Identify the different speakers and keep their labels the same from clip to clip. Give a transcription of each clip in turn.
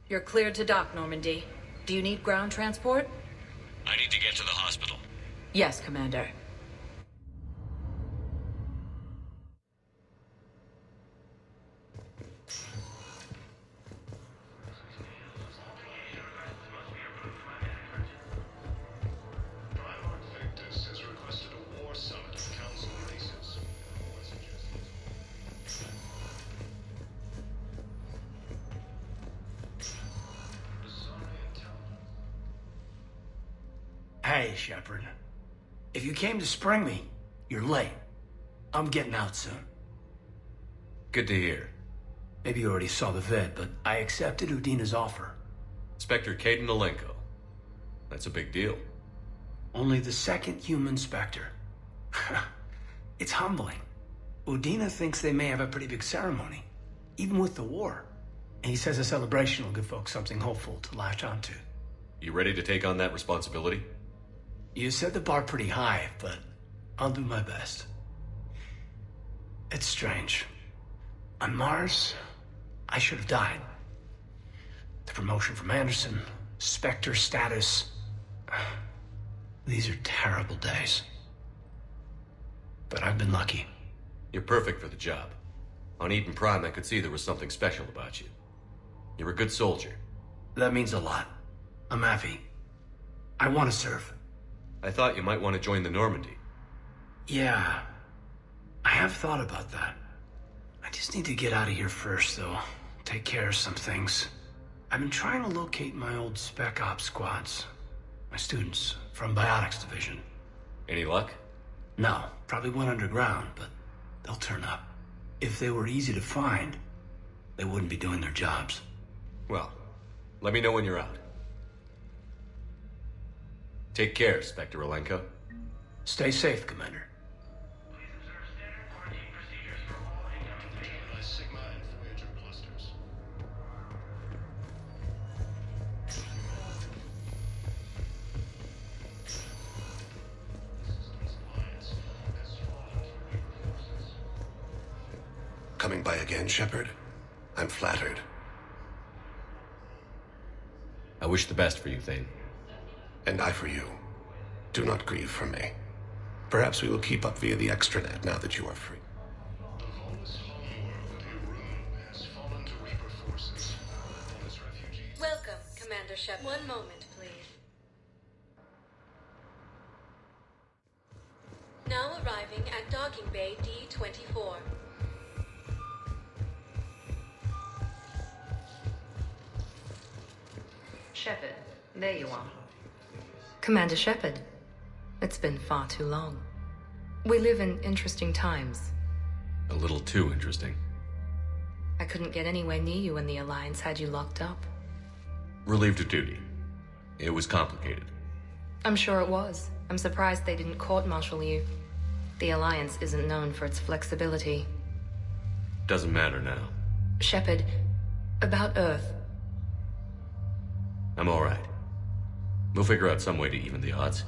Speaker 1: You're cleared to dock, Normandy. Do you need ground transport?
Speaker 2: I need to get to the hospital.
Speaker 1: Yes, Commander.
Speaker 3: Hey, Shepard. If you came to spring me, you're late. I'm getting out soon.
Speaker 2: Good to hear.
Speaker 3: Maybe you already saw the vid, but I accepted Udina's offer.
Speaker 2: Inspector Kaidan Alenko. That's a big deal.
Speaker 3: Only the second human Spectre. It's humbling. Udina thinks they may have a pretty big ceremony, even with the war. And he says a celebration will give folks something hopeful to latch onto.
Speaker 2: You ready to take on that responsibility?
Speaker 3: You set the bar pretty high, but I'll do my best. It's strange. On Mars, I should have died. The promotion from Anderson, Spectre status. These are terrible days. But I've been lucky.
Speaker 2: You're perfect for the job. On Eden Prime, I could see there was something special about you. You're a good soldier.
Speaker 3: That means a lot. I'm happy. I want to serve.
Speaker 2: I thought you might want to join the Normandy.
Speaker 3: Yeah, I have thought about that. I just need to get out of here first, though. Take care of some things. I've been trying to locate my old Spec Ops squads. My students from Biotics Division.
Speaker 2: Any luck?
Speaker 3: No, probably went underground, but they'll turn up. If they were easy to find, they wouldn't be doing their jobs.
Speaker 2: Well, let me know when you're out. Take care, Spectre Alenko.
Speaker 3: Stay safe, Commander.
Speaker 4: Coming by again, Shepard? I'm flattered.
Speaker 2: I wish the best for you, Thane.
Speaker 4: And I for you. Do not grieve for me. Perhaps we will keep up via the extranet now that you are free. The lawless homeworld, Irun, has fallen to Reaper forces.
Speaker 5: Welcome, Commander Shepard. One moment, please. Now arriving at Docking Bay D-24.
Speaker 6: Shepard, there you are. Commander Shepard, it's been far too long. We live in interesting times.
Speaker 2: A little too interesting.
Speaker 6: I couldn't get anywhere near you when the Alliance had you locked up.
Speaker 2: Relieved of duty. It was complicated.
Speaker 6: I'm sure it was. I'm surprised they didn't court-martial you. The Alliance isn't known for its flexibility.
Speaker 2: Doesn't matter now.
Speaker 6: Shepard, about Earth.
Speaker 2: I'm all right. We'll figure out some way to even the odds.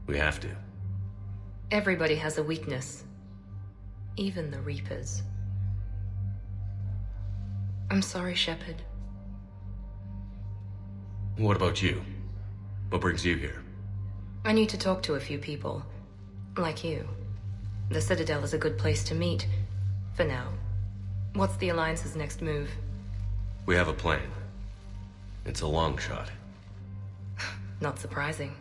Speaker 2: We have to.
Speaker 6: Everybody has a weakness. Even the Reapers. I'm sorry, Shepard.
Speaker 2: What about you? What brings you here?
Speaker 6: I need to talk to a few people. Like you. The Citadel is a good place to meet. For now. What's the Alliance's next move?
Speaker 2: We have a plan. It's a long shot.
Speaker 6: Not surprising.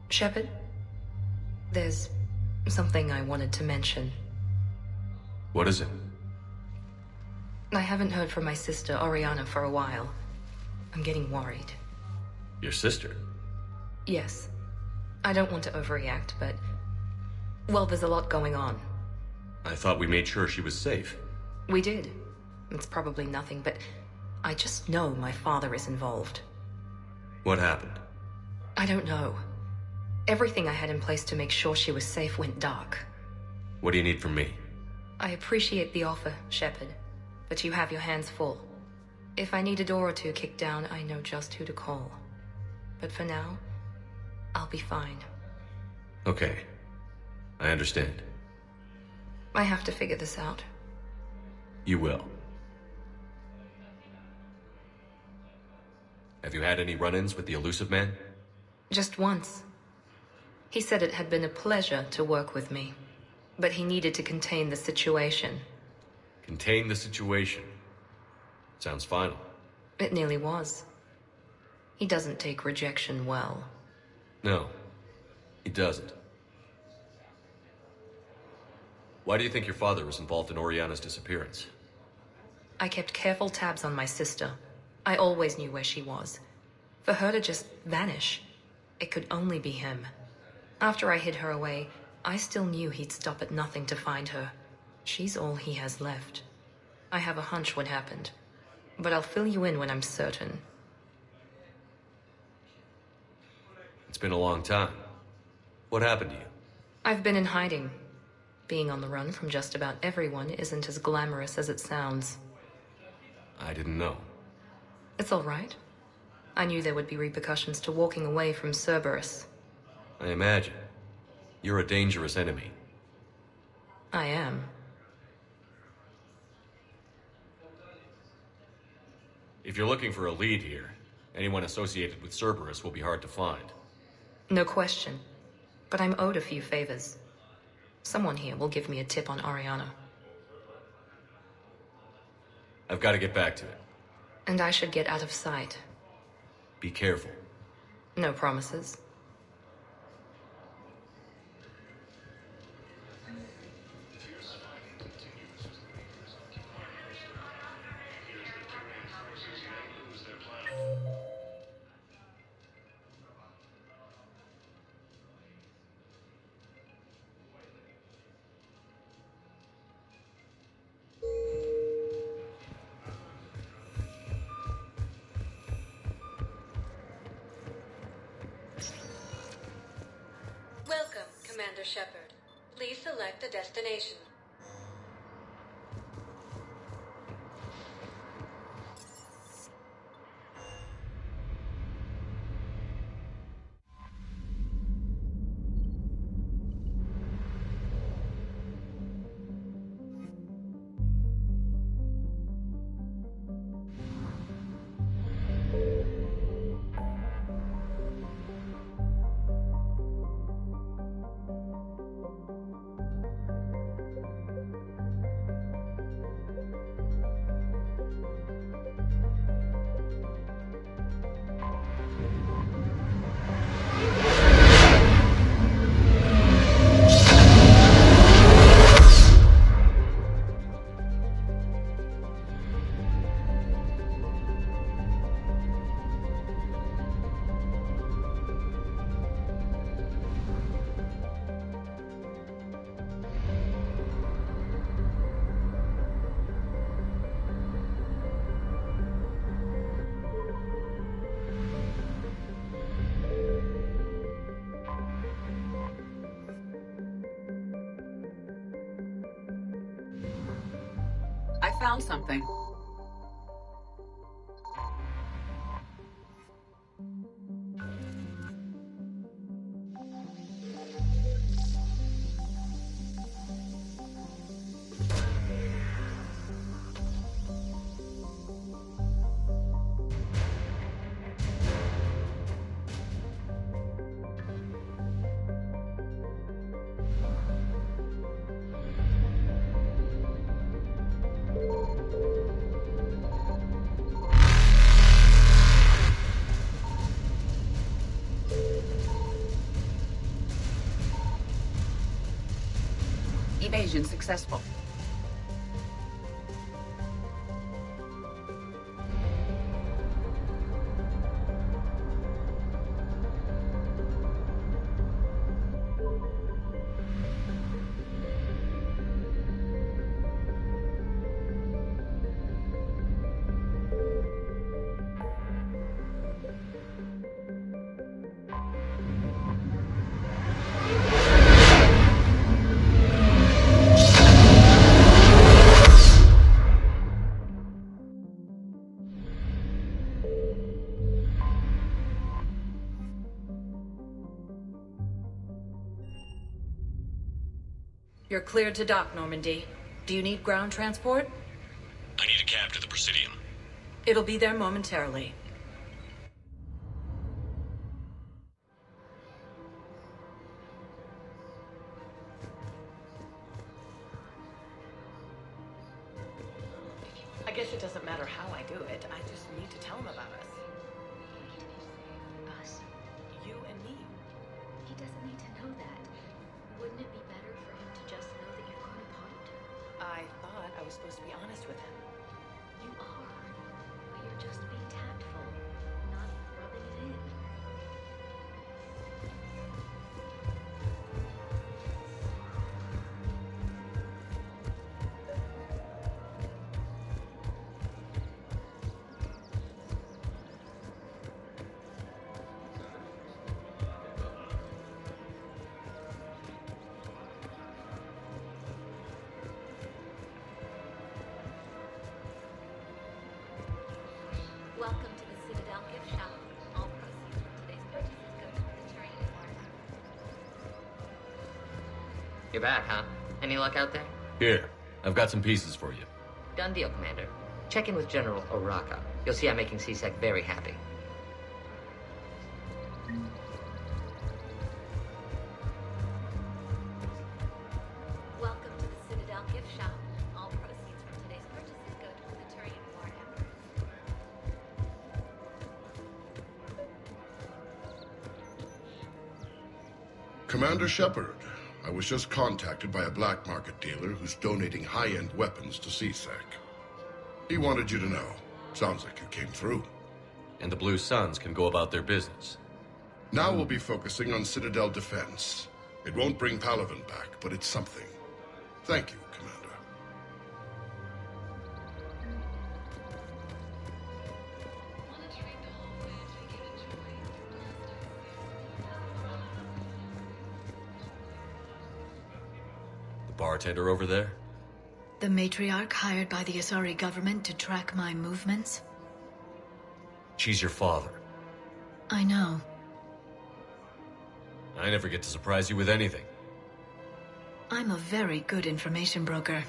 Speaker 6: Shepard, there's something I wanted to mention.
Speaker 2: What is it?
Speaker 6: I haven't heard from my sister, Oriana, for a while. I'm getting worried.
Speaker 2: Your sister?
Speaker 6: Yes. I don't want to overreact, but... well, there's a lot going on.
Speaker 2: I thought we made sure she was safe.
Speaker 6: We did. It's probably nothing, but I just know my father is involved.
Speaker 2: What happened?
Speaker 6: I don't know. Everything I had in place to make sure she was safe went dark.
Speaker 2: What do you need from me?
Speaker 6: I appreciate the offer, Shepard, but you have your hands full. If I need a door or two kicked down, I know just who to call. But for now, I'll be fine.
Speaker 2: Okay. I understand.
Speaker 6: I have to figure this out.
Speaker 2: You will. Have you had any run-ins with the elusive man?
Speaker 6: Just once. He said it had been a pleasure to work with me, but he needed to contain the situation.
Speaker 2: Contain the situation. Sounds final.
Speaker 6: It nearly was. He doesn't take rejection well.
Speaker 2: No, he doesn't. Why do you think your father was involved in Oriana's disappearance?
Speaker 6: I kept careful tabs on my sister. I always knew where she was. For her to just vanish, it could only be him. After I hid her away, I still knew he'd stop at nothing to find her. She's all he has left. I have a hunch what happened, but I'll fill you in when I'm certain.
Speaker 2: It's been a long time. What happened to you?
Speaker 6: I've been in hiding. Being on the run from just about everyone isn't as glamorous as it sounds.
Speaker 2: I didn't know.
Speaker 6: It's all right. I knew there would be repercussions to walking away from Cerberus.
Speaker 2: I imagine. You're a dangerous enemy.
Speaker 6: I am.
Speaker 2: If you're looking for a lead here, anyone associated with Cerberus will be hard to find.
Speaker 6: No question. But I'm owed a few favors. Someone here will give me a tip on Oriana.
Speaker 2: I've got to get back to it.
Speaker 6: And I should get out of sight.
Speaker 2: Be careful.
Speaker 6: No promises.
Speaker 5: Welcome, Commander Shepard. Please select a destination.
Speaker 1: I found something. Evasion successful. You're cleared to dock, Normandy. Do you need ground transport?
Speaker 2: I need a cab to the Presidium.
Speaker 1: It'll be there momentarily.
Speaker 7: You're back, huh? Any luck out there?
Speaker 2: Here, I've got some pieces for you.
Speaker 7: Done deal, Commander. Check in with General Oraka. You'll see I'm making C-Sec very happy.
Speaker 5: Welcome to the Citadel gift shop. All proceeds from today's purchases go to the Turian war effort.
Speaker 8: Commander Shepard, I was just contacted by a black market dealer who's donating high-end weapons to CSEC. He wanted you to know. Sounds like you came through.
Speaker 2: And the Blue Suns can go about their business.
Speaker 8: Now we'll be focusing on Citadel defense. It won't bring Palaven back, but it's something. Thank you, Commander.
Speaker 2: The bartender over there?
Speaker 9: The matriarch hired by the Asari government to track my movements?
Speaker 2: She's your father.
Speaker 9: I know.
Speaker 2: I never get to surprise you with anything.
Speaker 9: I'm a very good information broker.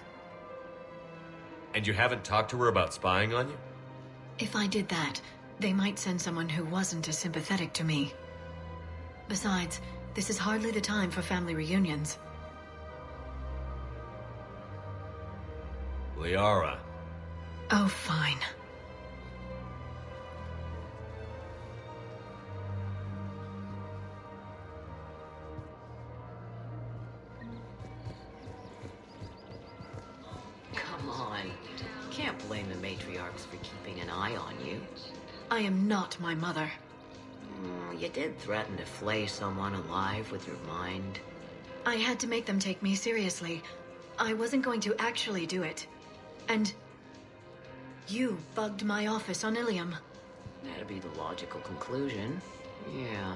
Speaker 2: And you haven't talked to her about spying on you?
Speaker 9: If I did that, they might send someone who wasn't as sympathetic to me. Besides, this is hardly the time for family reunions.
Speaker 2: Liara.
Speaker 9: Oh, fine.
Speaker 7: Come on. Can't blame the matriarchs for keeping an eye on you.
Speaker 9: I am not my mother.
Speaker 7: You did threaten to flay someone alive with your mind.
Speaker 9: I had to make them take me seriously. I wasn't going to actually do it. And you bugged my office on Ilium.
Speaker 7: That'd be the logical conclusion. Yeah.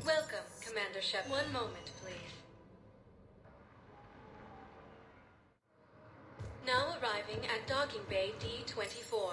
Speaker 5: Welcome, Commander Shep. One moment, please. Now arriving at Docking Bay D-24.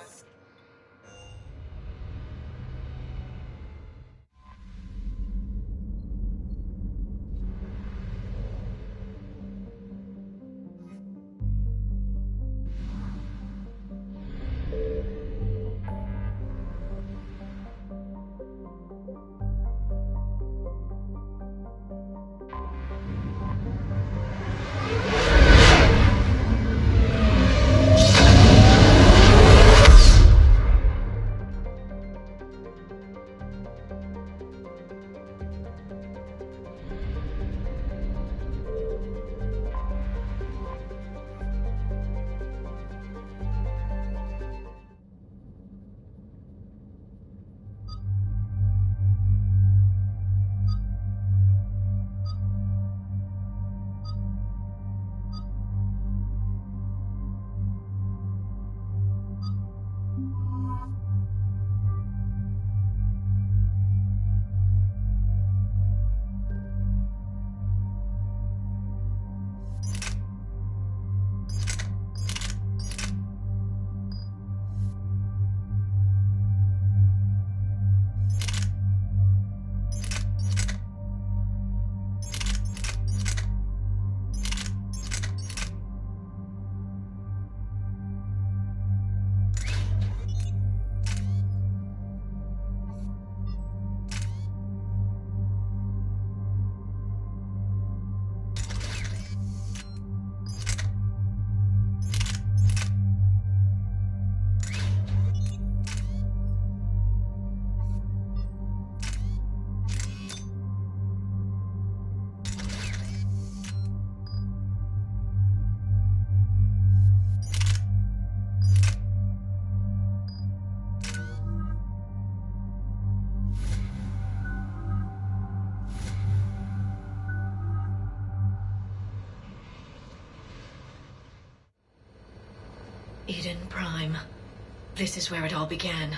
Speaker 9: Eden Prime. This is where it all began.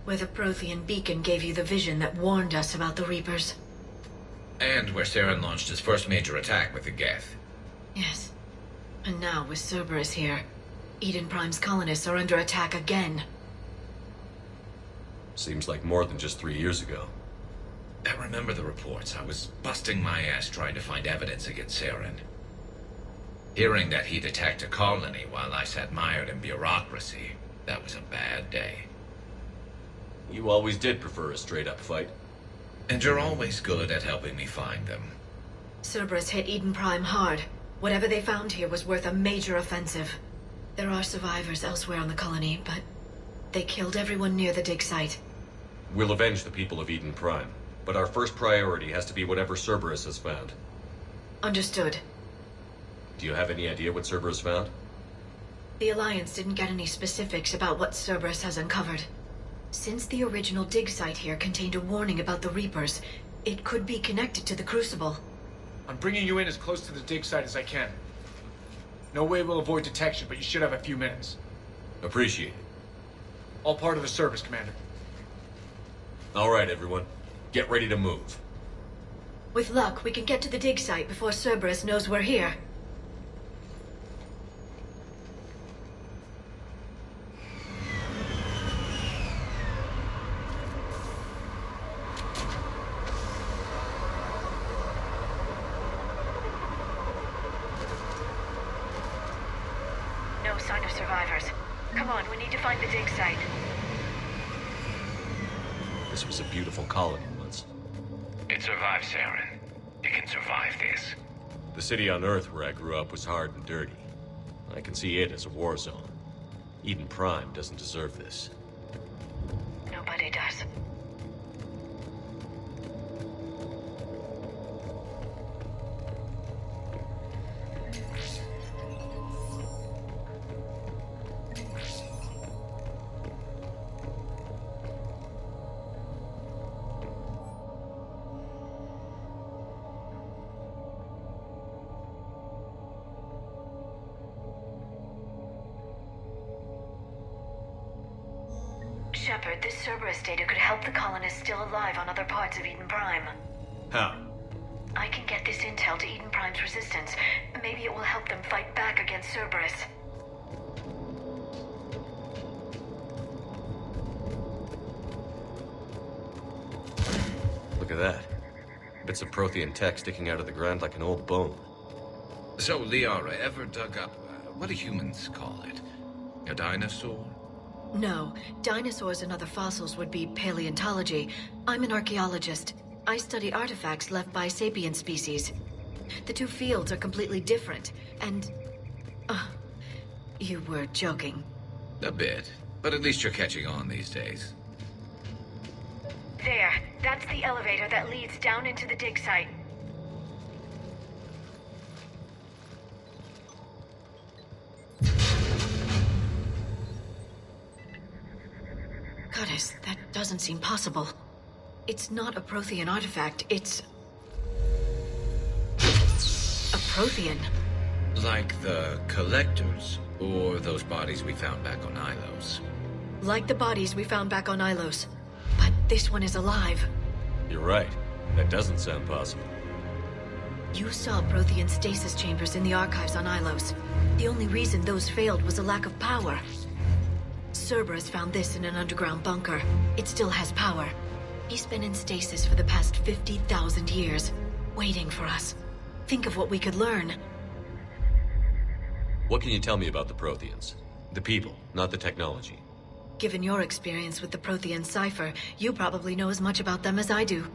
Speaker 9: Where the Prothean beacon gave you the vision that warned us about the Reapers.
Speaker 10: And where Saren launched his first major attack with the Geth.
Speaker 9: Yes. And now, with Cerberus here, Eden Prime's colonists are under attack again.
Speaker 2: Seems like more than just 3 years ago.
Speaker 10: I remember the reports. I was busting my ass trying to find evidence against Saren. Hearing that he'd attacked a colony while I sat mired in bureaucracy, that was a bad day.
Speaker 2: You always did prefer a straight-up fight.
Speaker 10: And you're always good at helping me find them.
Speaker 9: Cerberus hit Eden Prime hard. Whatever they found here was worth a major offensive. There are survivors elsewhere on the colony, but they killed everyone near the dig site.
Speaker 2: We'll avenge the people of Eden Prime, but our first priority has to be whatever Cerberus has found.
Speaker 9: Understood.
Speaker 2: Do you have any idea what Cerberus found?
Speaker 9: The Alliance didn't get any specifics about what Cerberus has uncovered. Since the original dig site here contained a warning about the Reapers, it could be connected to the Crucible.
Speaker 11: I'm bringing you in as close to the dig site as I can. No way we'll avoid detection, but you should have a few minutes.
Speaker 2: Appreciate it.
Speaker 11: All part of the service, Commander.
Speaker 2: All right, everyone. Get ready to move.
Speaker 9: With luck, we can get to the dig site before Cerberus knows we're here. No sign of survivors. Come on, we need to find the dig site.
Speaker 2: This was a beautiful colony once.
Speaker 10: It survived, Saren. It can survive this.
Speaker 2: The city on Earth where I grew up was hard and dirty. I can see it as a war zone. Eden Prime doesn't deserve this.
Speaker 9: Nobody does. Shepard, this Cerberus data could help the colonists still alive on other parts of Eden Prime.
Speaker 2: How?
Speaker 9: I can get this intel to Eden Prime's resistance. Maybe it will help them fight back against Cerberus.
Speaker 2: Look at that. Bits of Prothean tech sticking out of the ground like an old bone.
Speaker 10: So, Liara, ever dug up, what do humans call it? A dinosaur?
Speaker 9: No, dinosaurs and other fossils would be paleontology. I'm an archaeologist. I study artifacts left by sapient species. The two fields are completely different, and... you were joking.
Speaker 10: A bit. But at least you're catching on these days.
Speaker 9: There, that's the elevator that leads down into the dig site. Goddess, that doesn't seem possible. It's not a Prothean artifact, it's... a Prothean.
Speaker 10: Like the Collectors, or those bodies we found back on Ilos.
Speaker 9: Like the bodies we found back on Ilos. But this one is alive.
Speaker 2: You're right. That doesn't sound possible.
Speaker 9: You saw Prothean stasis chambers in the archives on Ilos. The only reason those failed was a lack of power. Cerberus found this in an underground bunker. It still has power. He's been in stasis for the past 50,000 years, waiting for us. Think of what we could learn.
Speaker 2: What can you tell me about the Protheans? The people, not the technology.
Speaker 9: Given your experience with the Prothean cipher, you probably know as much about them as I do.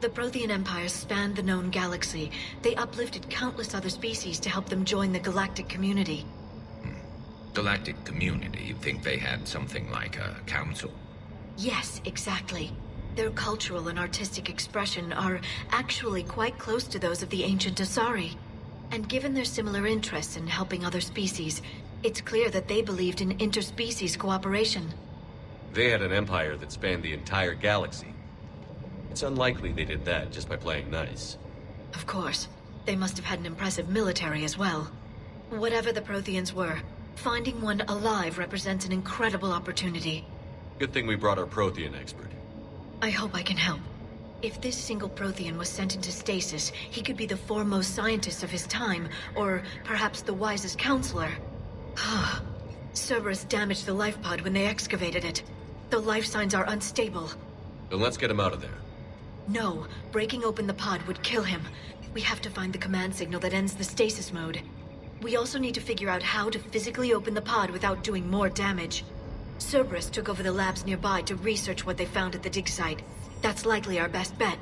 Speaker 9: The Prothean Empire spanned the known galaxy. They uplifted countless other species to help them join the galactic community.
Speaker 10: Galactic community? You think they had something like a council?
Speaker 9: Yes, exactly. Their cultural and artistic expression are actually quite close to those of the ancient Asari. And given their similar interests in helping other species, it's clear that they believed in interspecies cooperation.
Speaker 2: They had an empire that spanned the entire galaxy. It's unlikely they did that just by playing nice.
Speaker 9: Of course. They must have had an impressive military as well. Whatever the Protheans were, finding one alive represents an incredible opportunity.
Speaker 2: Good thing we brought our Prothean expert.
Speaker 9: I hope I can help. If this single Prothean was sent into stasis, he could be the foremost scientist of his time, or perhaps the wisest counselor. Cerberus damaged the life pod when they excavated it. The life signs are unstable.
Speaker 2: Then let's get him out of there.
Speaker 9: No, breaking open the pod would kill him. We have to find the command signal that ends the stasis mode. We also need to figure out how to physically open the pod without doing more damage. Cerberus took over the labs nearby to research what they found at the dig site. That's likely our best bet.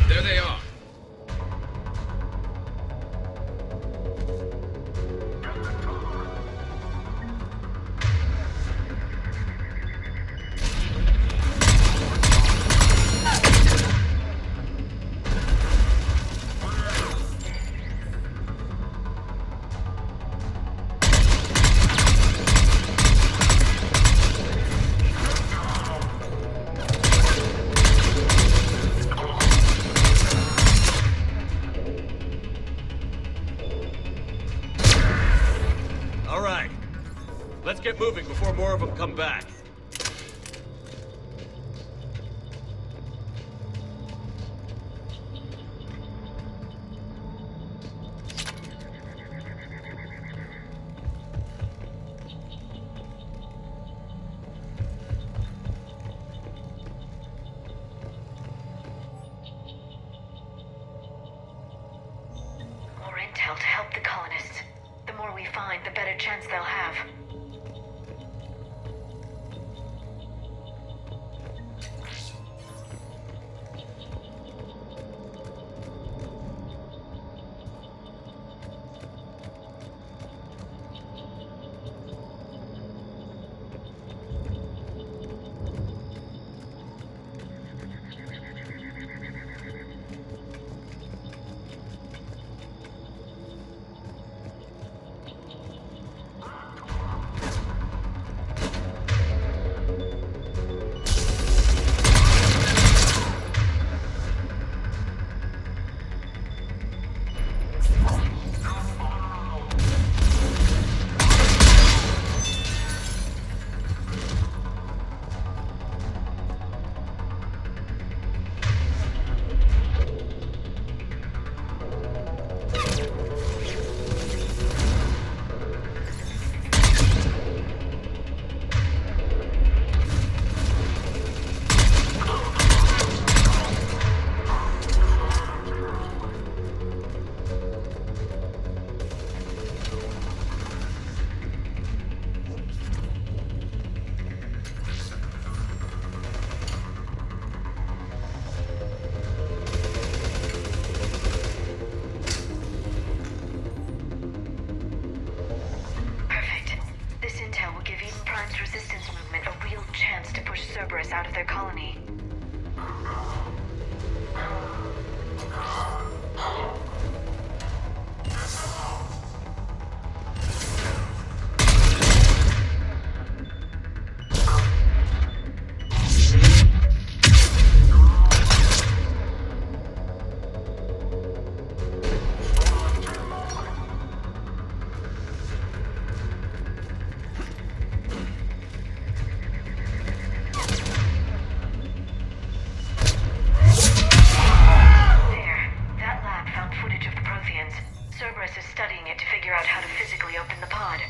Speaker 10: There they are.
Speaker 2: Let's get moving before more of them come back.
Speaker 9: More intel to help the colonists. The more we find, the better chance they'll have. Cerberus out of their colony. Cerberus is studying it to figure out how to physically open the pod.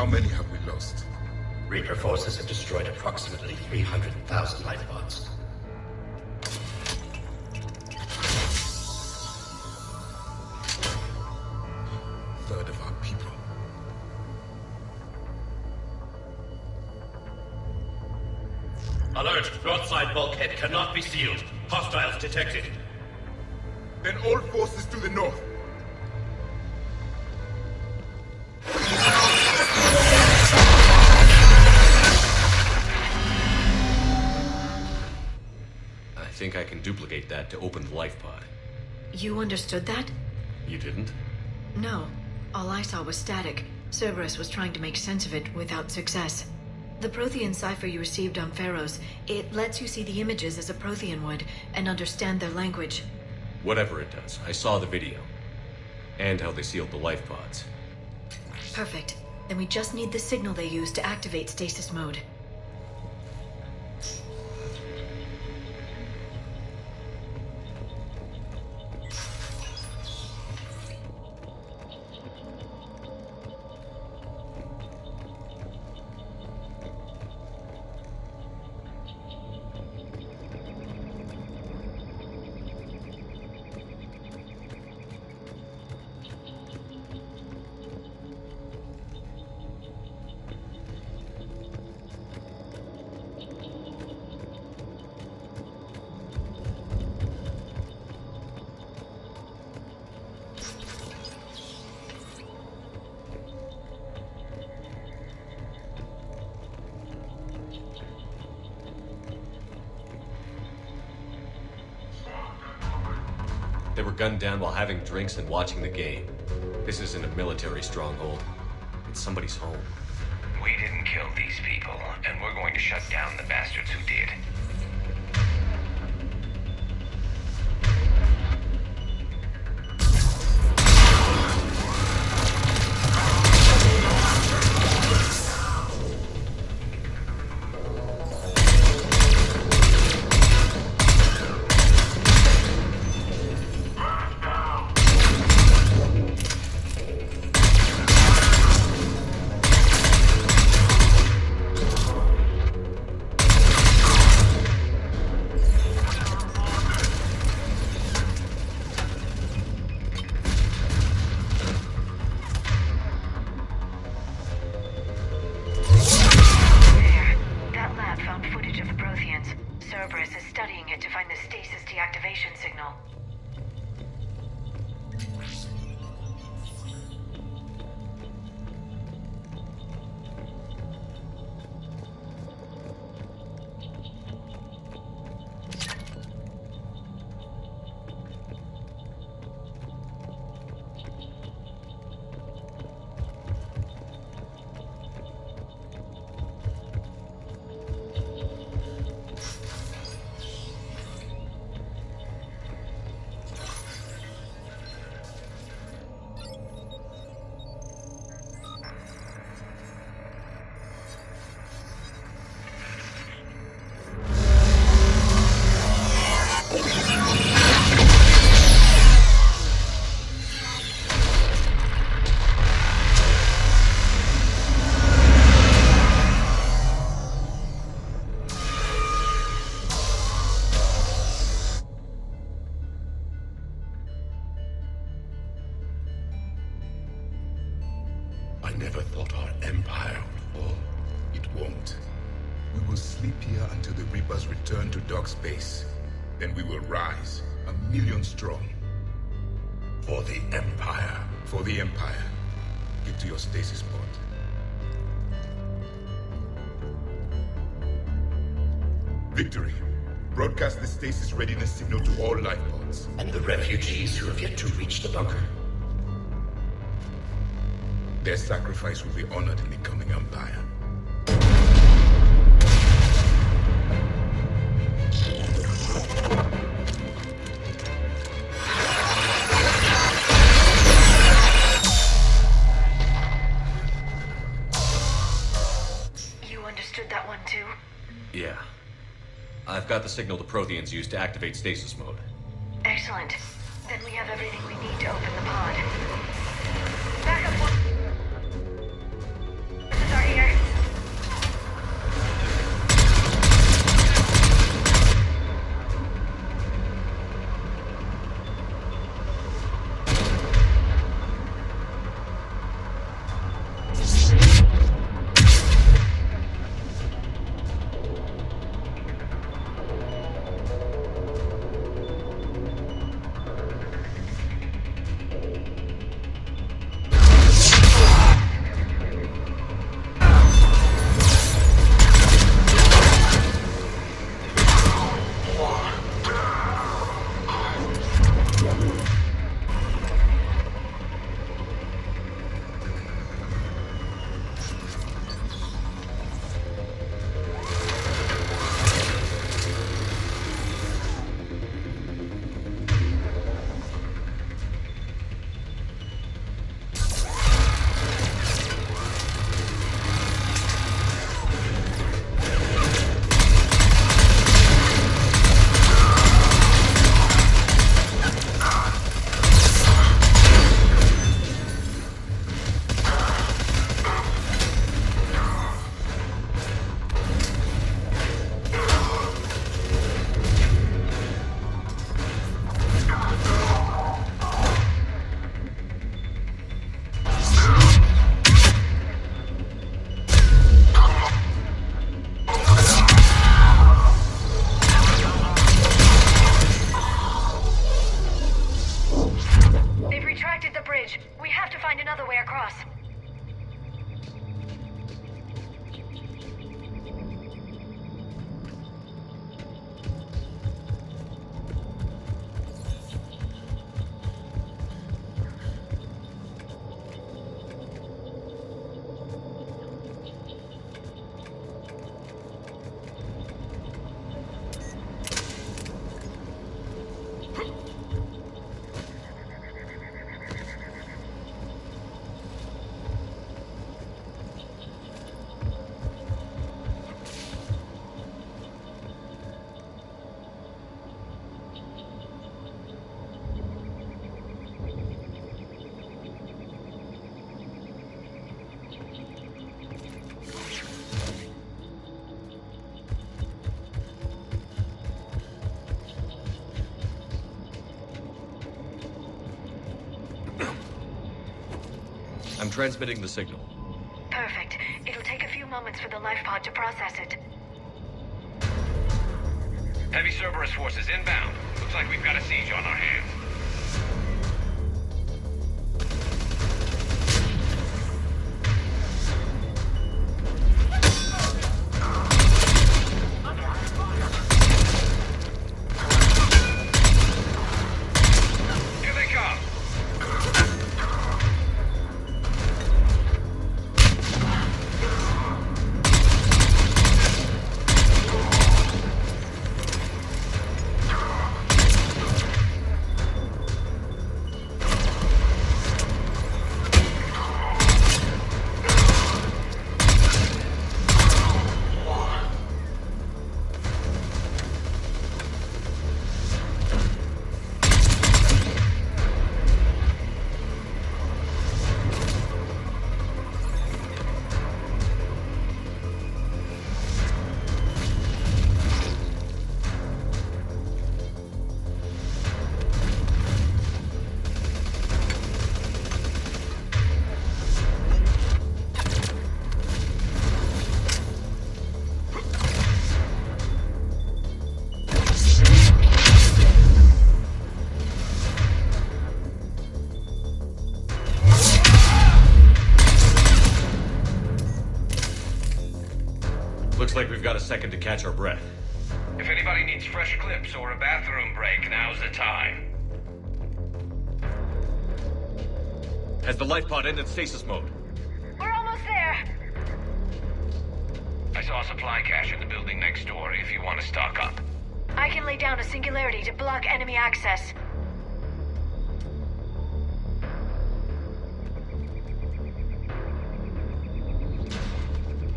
Speaker 12: How many have we lost?
Speaker 4: Reaper forces have destroyed approximately 300,000 life pods.
Speaker 12: Third of our people.
Speaker 4: Alert! Broadside bulkhead cannot be sealed. Hostiles detected.
Speaker 12: Then all forces to the north.
Speaker 2: I think I can duplicate that to open the life pod.
Speaker 9: You understood that?
Speaker 2: You didn't?
Speaker 9: No. All I saw was static. Cerberus was trying to make sense of it without success. The Prothean cipher you received on Pharaohs, it lets you see the images as a Prothean would, and understand their language.
Speaker 2: Whatever it does, I saw the video. And how they sealed the life pods.
Speaker 9: Perfect. Then we just need the signal they used to activate stasis mode.
Speaker 2: They were gunned down while having drinks and watching the game. This isn't a military stronghold. It's somebody's home.
Speaker 13: We didn't kill these people, and we're going to shut down the bastards who did. Cerberus is studying it to find the stasis deactivation signal.
Speaker 12: I never thought our empire would fall. It won't. We will sleep here until the Reapers return to Dock Space. Then we will rise, 1,000,000 strong. For the Empire. For the Empire. Get to your stasis pod. Victory. Broadcast the stasis readiness signal to all life pods.
Speaker 4: And the refugees who have yet to reach the bunker.
Speaker 12: Their sacrifice will be honored in the coming Empire.
Speaker 9: You understood that one too?
Speaker 2: Yeah. I've got the signal the Protheans use to activate stasis mode.
Speaker 9: Excellent. Then we have everything we need to open the pod. Back up one.
Speaker 2: transmitting the signal.
Speaker 13: Perfect. It'll take a few moments for the life pod to process it.
Speaker 10: Heavy Cerberus forces inbound. Looks like we've got a siege on our hands. Here they come!
Speaker 2: Looks like we've got a second to catch our breath.
Speaker 10: If anybody needs fresh clips or a bathroom break, now's the time.
Speaker 2: Has the life pod ended stasis mode?
Speaker 13: We're almost there.
Speaker 10: I saw a supply cache in the building next door if you want to stock up.
Speaker 13: I can lay down a singularity to block enemy access.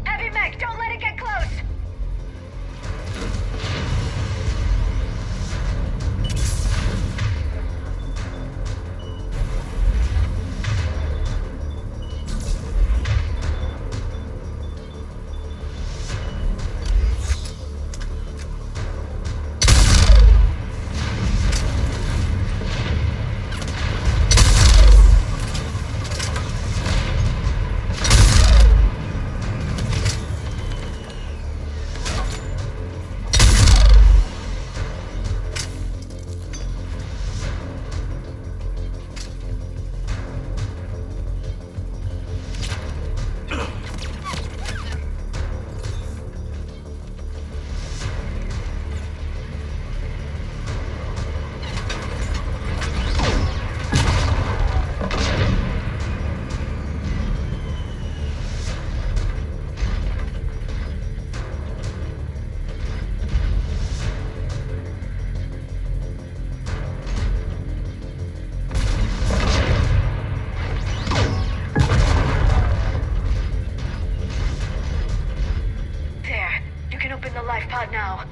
Speaker 13: Heavy mech, don't let it get close! Now.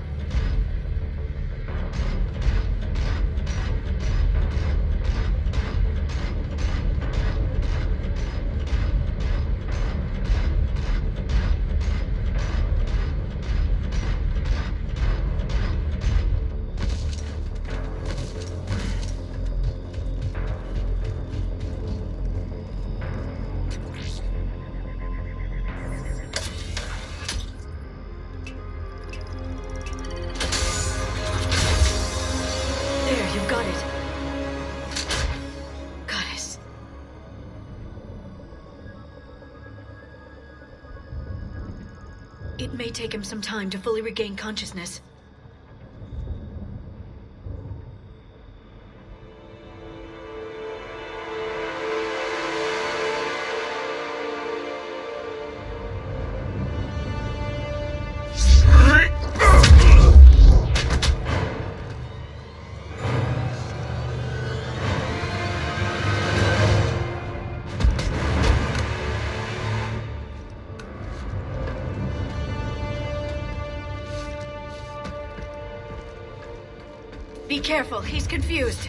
Speaker 9: It may take him some time to fully regain consciousness. Be careful, he's confused.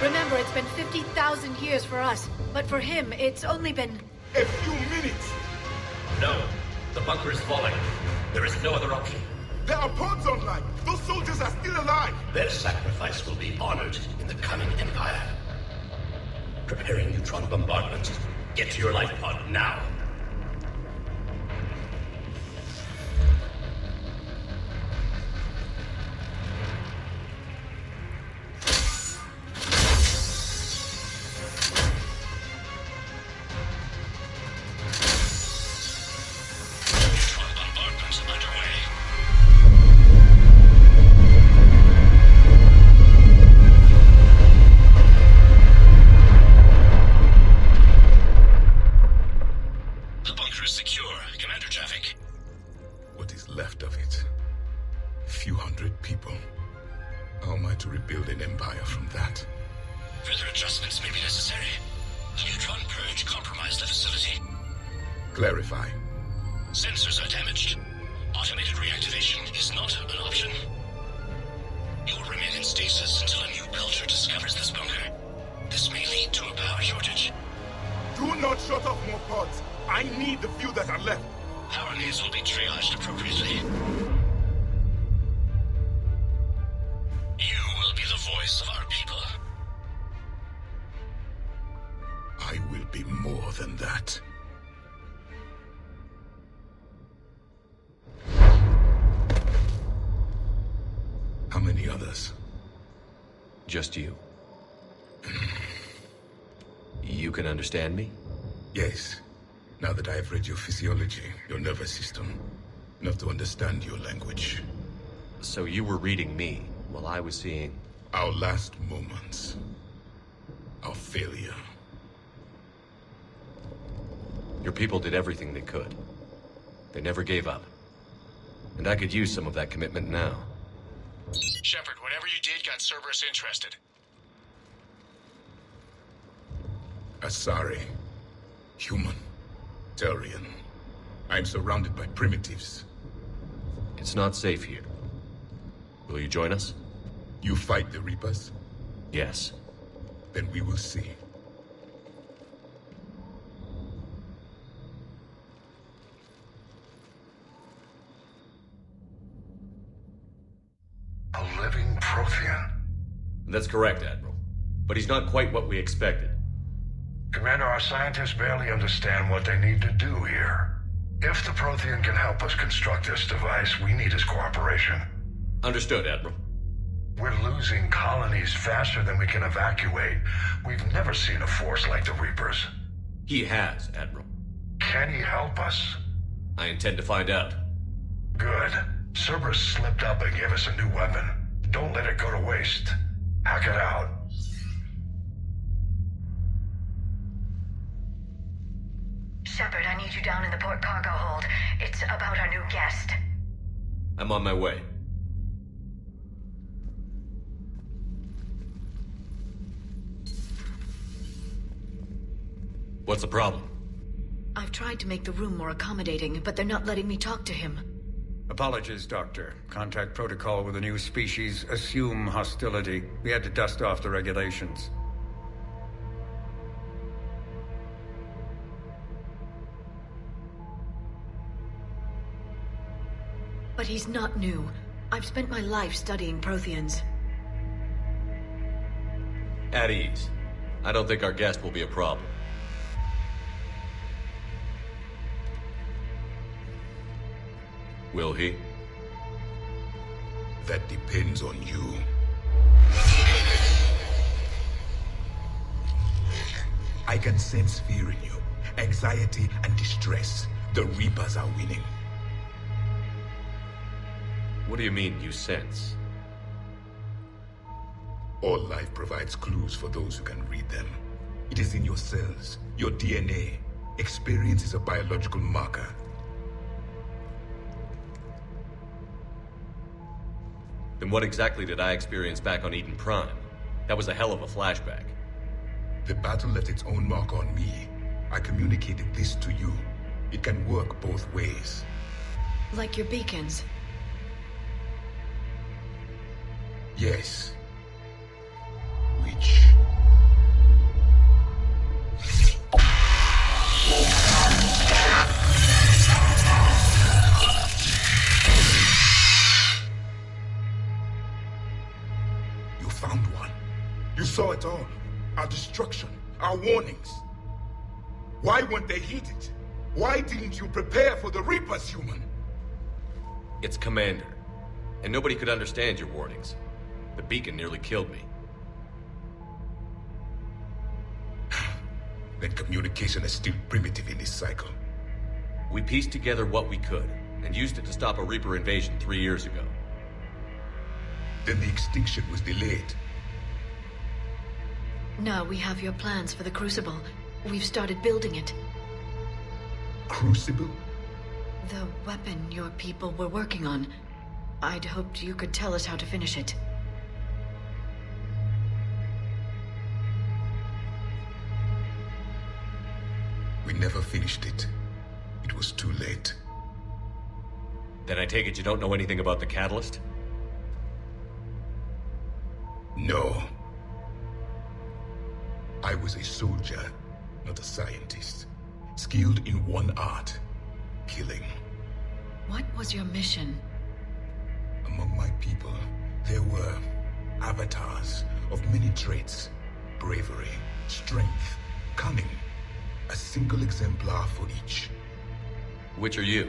Speaker 9: Remember, it's been 50,000 years for us, but for him, it's only been...
Speaker 12: a few minutes!
Speaker 14: No. The bunker is falling. There is no other option.
Speaker 12: There are pods online! Those soldiers are still alive!
Speaker 14: Their sacrifice will be honored in the coming Empire. Preparing neutron bombardment. Get to your life pod now.
Speaker 12: Clarify.
Speaker 14: Sensors are damaged. Automated reactivation is not an option. You will remain in stasis until a new culture discovers this bunker. This may lead to a power shortage.
Speaker 12: Do not shut off more pods. I need the few that are left.
Speaker 14: Power needs will be triaged appropriately. You will be the voice of our people.
Speaker 12: I will be more than that. How many others?
Speaker 2: Just you. You can understand me?
Speaker 12: Yes. Now that I have read your physiology, your nervous system, enough to understand your language.
Speaker 2: So you were reading me while I was seeing...
Speaker 12: Our last moments. Our failure.
Speaker 2: Your people did everything they could. They never gave up. And I could use some of that commitment now.
Speaker 11: Shepard, whatever you did got Cerberus interested.
Speaker 12: Asari. Human. Turian. I'm surrounded by primitives.
Speaker 2: It's not safe here. Will you join us?
Speaker 12: You fight the Reapers?
Speaker 2: Yes.
Speaker 12: Then we will see.
Speaker 4: A living Prothean.
Speaker 2: That's correct, Admiral. But he's not quite what we expected.
Speaker 4: Commander, our scientists barely understand what they need to do here. If the Prothean can help us construct this device, we need his cooperation.
Speaker 2: Understood, Admiral.
Speaker 4: We're losing colonies faster than we can evacuate. We've never seen a force like the Reapers.
Speaker 2: He has, Admiral.
Speaker 4: Can he help us?
Speaker 2: I intend to find out.
Speaker 4: Good. Cerberus slipped up and gave us a new weapon. Don't let it go to waste. Hack it out.
Speaker 13: Shepard, I need you down in the port cargo hold. It's about our new guest.
Speaker 2: I'm on my way. What's the problem?
Speaker 9: I've tried to make the room more accommodating, but they're not letting me talk to him.
Speaker 15: Apologies, Doctor. Contact protocol with a new species. Assume hostility. We had to dust off the regulations.
Speaker 9: But he's not new. I've spent my life studying Protheans.
Speaker 2: At ease. I don't think our guest will be a problem. Will he?
Speaker 12: That depends on you. I can sense fear in you, anxiety and distress. The Reapers are winning.
Speaker 2: What do you mean, you sense?
Speaker 12: All life provides clues for those who can read them. It is in your cells, your DNA. Experience is a biological marker.
Speaker 2: Then what exactly did I experience back on Eden Prime? That was a hell of a flashback.
Speaker 12: The battle left its own mark on me. I communicated this to you. It can work both ways.
Speaker 9: Like your beacons.
Speaker 12: Yes. Which... saw it all. Our destruction, our warnings. Why weren't they heeded? Why didn't you prepare for the Reapers, human?
Speaker 2: It's Commander. And nobody could understand your warnings. The beacon nearly killed me.
Speaker 12: Then communication is still primitive in this cycle.
Speaker 2: We pieced together what we could, and used it to stop a Reaper invasion 3 years ago.
Speaker 12: Then the extinction was delayed.
Speaker 9: Now we have your plans for the Crucible. We've started building it.
Speaker 12: Crucible?
Speaker 9: The weapon your people were working on. I'd hoped you could tell us how to finish it.
Speaker 12: We never finished it. It was too late.
Speaker 2: Then I take it you don't know anything about the catalyst?
Speaker 12: No. I was a soldier, not a scientist. Skilled in one art, killing.
Speaker 9: What was your mission?
Speaker 12: Among my people, there were avatars of many traits. Bravery, strength, cunning. A single exemplar for each.
Speaker 2: Which are you?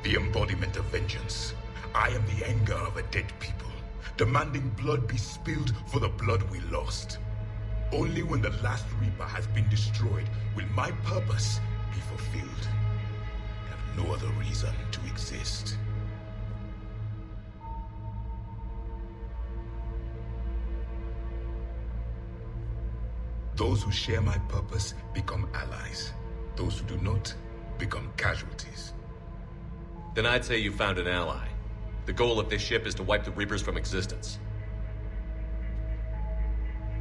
Speaker 12: The embodiment of vengeance. I am the anger of a dead people, demanding blood be spilled for the blood we lost. Only when the last Reaper has been destroyed will my purpose be fulfilled. I have no other reason to exist. Those who share my purpose become allies. Those who do not become casualties.
Speaker 2: Then I'd say you found an ally. The goal of this ship is to wipe the Reapers from existence.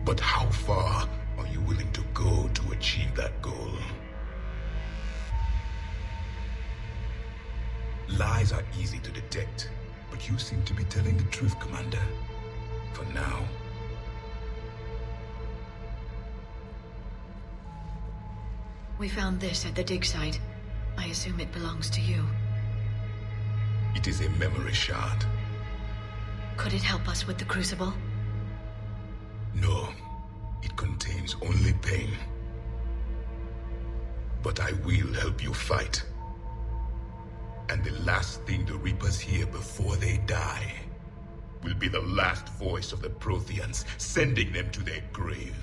Speaker 12: But how far are you willing to go to achieve that goal? Lies are easy to detect, but you seem to be telling the truth, Commander. For now.
Speaker 9: We found this at the dig site. I assume it belongs to you.
Speaker 12: It is a memory shard.
Speaker 9: Could it help us with the Crucible?
Speaker 12: No. It contains only pain. But I will help you fight. And the last thing the Reapers hear before they die will be the last voice of the Protheans, sending them to their grave.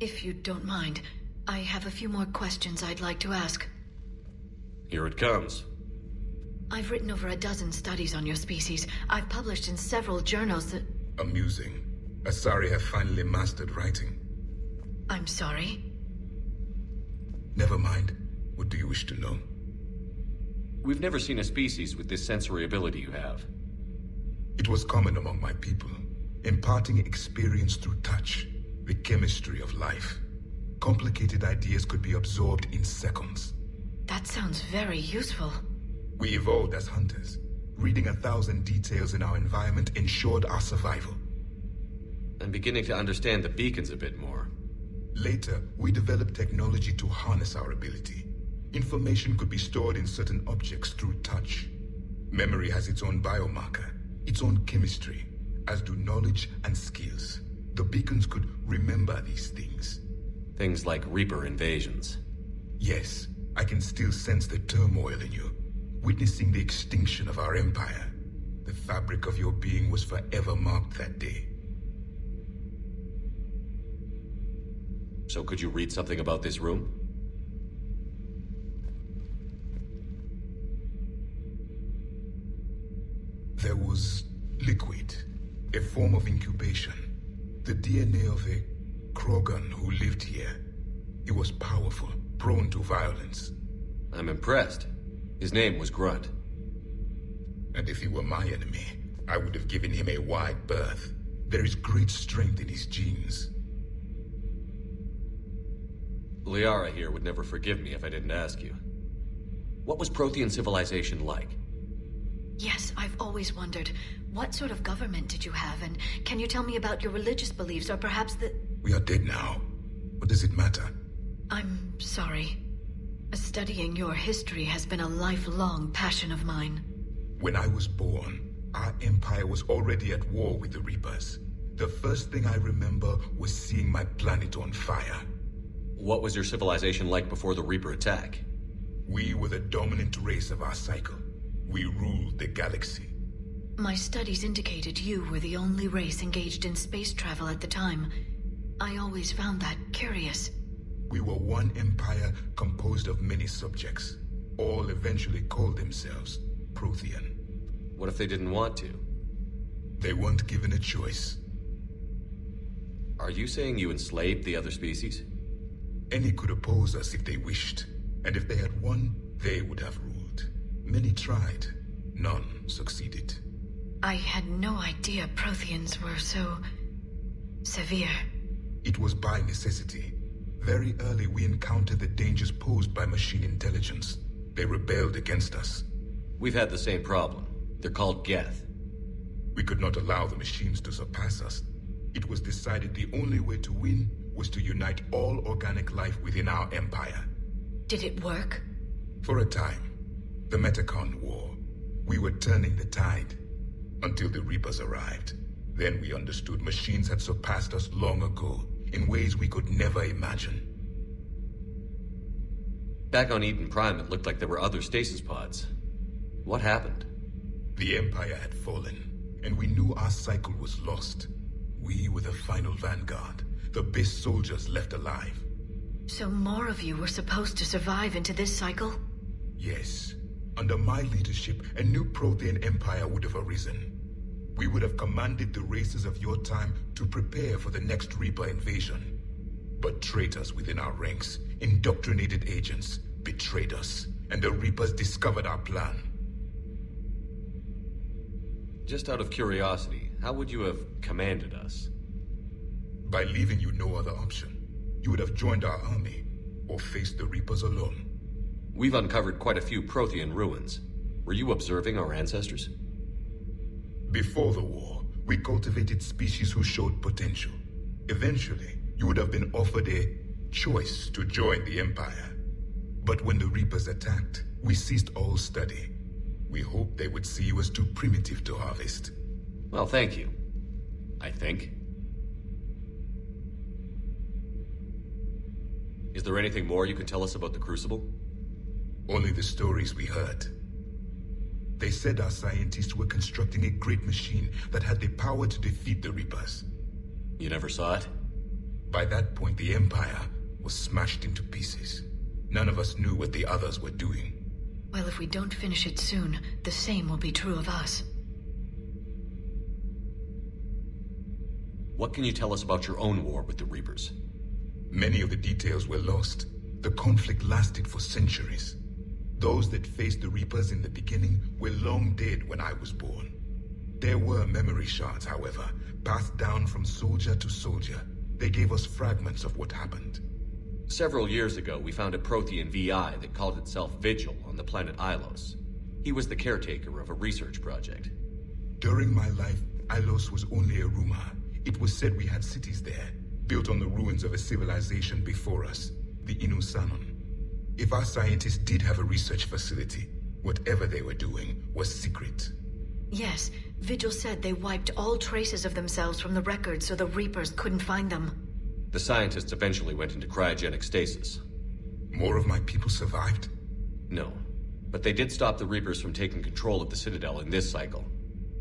Speaker 9: If you don't mind, I have a few more questions I'd like to ask.
Speaker 2: Here it comes.
Speaker 9: I've written over a dozen studies on your species. I've published in several journals that...
Speaker 12: Amusing. Asari have finally mastered writing.
Speaker 9: I'm sorry?
Speaker 12: Never mind. What do you wish to know?
Speaker 2: We've never seen a species with this sensory ability you have.
Speaker 12: It was common among my people, imparting experience through touch. The chemistry of life. Complicated ideas could be absorbed in seconds.
Speaker 9: That sounds very useful.
Speaker 12: We evolved as hunters. Reading 1,000 details in our environment ensured our survival.
Speaker 2: I'm beginning to understand the beacons a bit more.
Speaker 12: Later, we developed technology to harness our ability. Information could be stored in certain objects through touch. Memory has its own biomarker, its own chemistry, as do knowledge and skills. The beacons could remember these things.
Speaker 2: Things like Reaper invasions.
Speaker 12: Yes, I can still sense the turmoil in you, witnessing the extinction of our empire. The fabric of your being was forever marked that day.
Speaker 2: So could you read something about this room?
Speaker 12: There was liquid, a form of incubation. The DNA of a Krogan who lived here. He was powerful, prone to violence.
Speaker 2: I'm impressed. His name was Grunt.
Speaker 12: And if he were my enemy, I would have given him a wide berth. There is great strength in his genes.
Speaker 2: Liara here would never forgive me if I didn't ask you. What was Prothean civilization like?
Speaker 9: Yes, I've always wondered, what sort of government did you have, and can you tell me about your religious beliefs, or perhaps the...
Speaker 12: We are dead now. What does it matter?
Speaker 9: I'm sorry. Studying your history has been a lifelong passion of mine.
Speaker 12: When I was born, our empire was already at war with the Reapers. The first thing I remember was seeing my planet on fire.
Speaker 2: What was your civilization like before the Reaper attack?
Speaker 12: We were the dominant race of our cycle. We ruled the galaxy.
Speaker 9: My studies indicated you were the only race engaged in space travel at the time. I always found that curious.
Speaker 12: We were one empire composed of many subjects. All eventually called themselves Prothean.
Speaker 2: What if they didn't want to?
Speaker 12: They weren't given a choice.
Speaker 2: Are you saying you enslaved the other species?
Speaker 12: Any could oppose us if they wished. And if they had won, they would have ruled. Many tried. None succeeded.
Speaker 9: I had no idea Protheans were so... severe.
Speaker 12: It was by necessity. Very early we encountered the dangers posed by machine intelligence. They rebelled against us.
Speaker 2: We've had the same problem. They're called Geth.
Speaker 12: We could not allow the machines to surpass us. It was decided the only way to win was to unite all organic life within our empire.
Speaker 9: Did it work?
Speaker 12: For a time. The Metacon War. We were turning the tide. Until the Reapers arrived. Then we understood machines had surpassed us long ago, in ways we could never imagine.
Speaker 2: Back on Eden Prime, it looked like there were other stasis pods. What happened?
Speaker 12: The Empire had fallen, and we knew our cycle was lost. We were the final vanguard, the best soldiers left alive.
Speaker 9: So more of you were supposed to survive into this cycle?
Speaker 12: Yes. Under my leadership, a new Prothean empire would have arisen. We would have commanded the races of your time to prepare for the next Reaper invasion. But traitors within our ranks, indoctrinated agents, betrayed us, and the Reapers discovered our plan.
Speaker 2: Just out of curiosity, how would you have commanded us?
Speaker 12: By leaving you no other option. You would have joined our army, or faced the Reapers alone.
Speaker 2: We've uncovered quite a few Prothean ruins. Were you observing our ancestors?
Speaker 12: Before the war, we cultivated species who showed potential. Eventually, you would have been offered a choice to join the Empire. But when the Reapers attacked, we ceased all study. We hoped they would see you as too primitive to harvest.
Speaker 2: Well, thank you. I think. Is there anything more you can tell us about the Crucible?
Speaker 12: Only the stories we heard. They said our scientists were constructing a great machine that had the power to defeat the Reapers.
Speaker 2: You never saw it?
Speaker 12: By that point, the Empire was smashed into pieces. None of us knew what the others were doing.
Speaker 9: Well, if we don't finish it soon, the same will be true of us.
Speaker 2: What can you tell us about your own war with the Reapers?
Speaker 12: Many of the details were lost. The conflict lasted for centuries. Those that faced the Reapers in the beginning were long dead when I was born. There were memory shards, however, passed down from soldier to soldier. They gave us fragments of what happened.
Speaker 2: Several years ago, we found a Prothean VI that called itself Vigil on the planet Ilos. He was the caretaker of a research project.
Speaker 12: During my life, Ilos was only a rumor. It was said we had cities there, built on the ruins of a civilization before us, the Inusanon. If our scientists did have a research facility, whatever they were doing was secret.
Speaker 9: Yes, Vigil said they wiped all traces of themselves from the records so the Reapers couldn't find them.
Speaker 2: The scientists eventually went into cryogenic stasis.
Speaker 12: More of my people survived?
Speaker 2: No, but they did stop the Reapers from taking control of the Citadel in this cycle.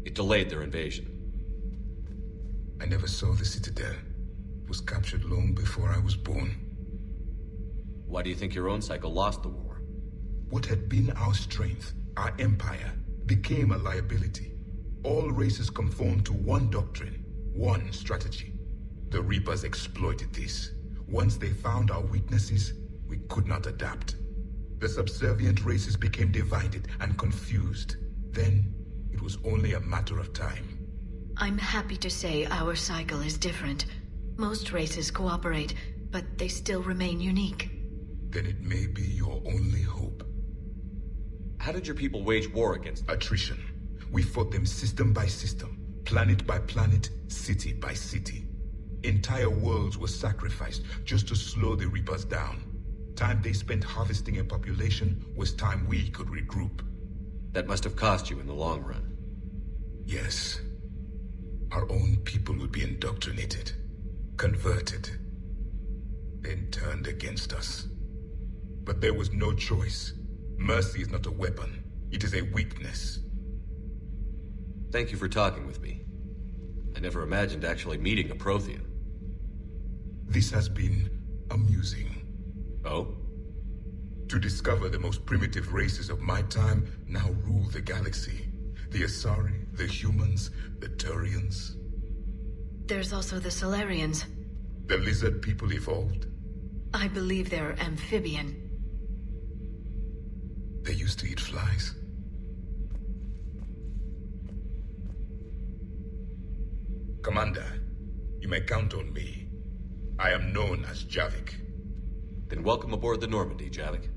Speaker 2: It delayed their invasion.
Speaker 12: I never saw the Citadel. It was captured long before I was born.
Speaker 2: Why do you think your own cycle lost the war?
Speaker 12: What had been our strength, our empire, became a liability. All races conformed to one doctrine, one strategy. The Reapers exploited this. Once they found our weaknesses, we could not adapt. The subservient races became divided and confused. Then, it was only a matter of time.
Speaker 9: I'm happy to say our cycle is different. Most races cooperate, but they still remain unique.
Speaker 12: Then it may be your only hope.
Speaker 2: How did your people wage war against them?
Speaker 12: Attrition. We fought them system by system, planet by planet, city by city. Entire worlds were sacrificed just to slow the Reapers down. Time they spent harvesting a population was time we could regroup.
Speaker 2: That must have cost you in the long run.
Speaker 12: Yes. Our own people would be indoctrinated, converted, then turned against us. But there was no choice. Mercy is not a weapon. It is a weakness.
Speaker 2: Thank you for talking with me. I never imagined actually meeting a Prothean.
Speaker 12: This has been amusing.
Speaker 2: Oh?
Speaker 12: To discover the most primitive races of my time now rule the galaxy. The Asari, the humans, the Turians.
Speaker 9: There's also the Solarians.
Speaker 12: The lizard people evolved.
Speaker 9: I believe they're amphibian.
Speaker 12: They used to eat flies. Commander, you may count on me. I am known as Javik.
Speaker 2: Then welcome aboard the Normandy, Javik.